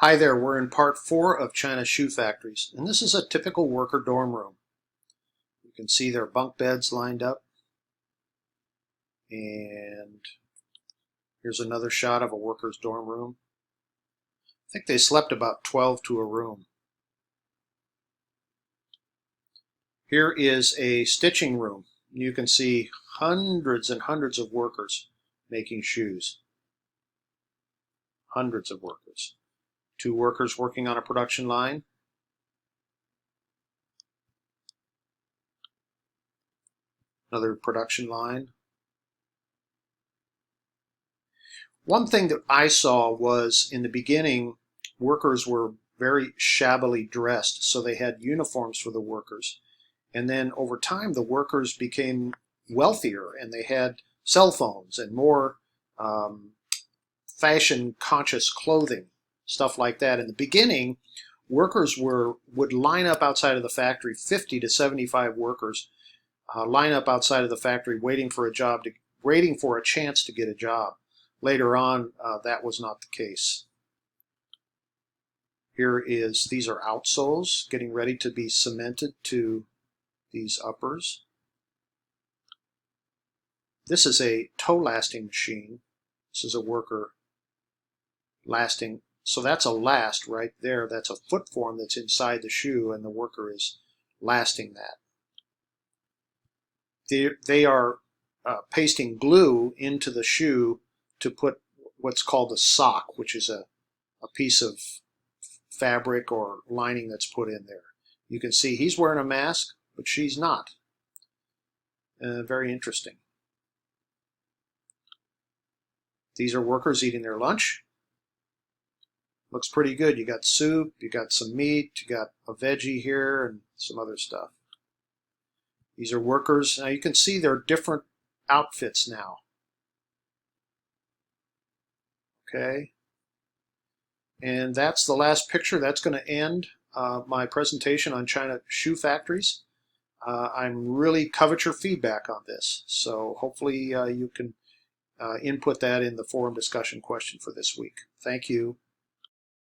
Hi there, we're in part 4 of China Shoe Factories, and this is a typical worker dorm room. You can see their bunk beds lined up, and here's another shot of a worker's dorm room. I think they slept about 12 to a room. Here is a stitching room. You can see hundreds and hundreds of workers making shoes. Hundreds of workers. 2 workers working on a production line. Another production line. One thing that I saw was in the beginning, workers were very shabbily dressed, so they had uniforms for the workers. And then over time, the workers became wealthier and they had cell phones and more fashion conscious clothing, stuff like that. In the beginning, workers would line up outside of the factory, 50 to 75 workers line up outside of the factory waiting for a chance to get a job. Later on, that was not the case. These are outsoles getting ready to be cemented to these uppers. This is a toe lasting machine. This is a worker lasting. So that's a last right there. That's a foot form that's inside the shoe, and the worker is lasting that. They are pasting glue into the shoe to put what's called a sock, which is a piece of fabric or lining that's put in there. You can see he's wearing a mask, but she's not. Very interesting. These are workers eating their lunch. Looks pretty good. You got soup, you got some meat, you got a veggie here, and some other stuff. These are workers. Now you can see they're different outfits now. Okay. And that's the last picture. That's going to end my presentation on China Shoe Factories. I'm really covet your feedback on this. So hopefully you can input that in the forum discussion question for this week. Thank you.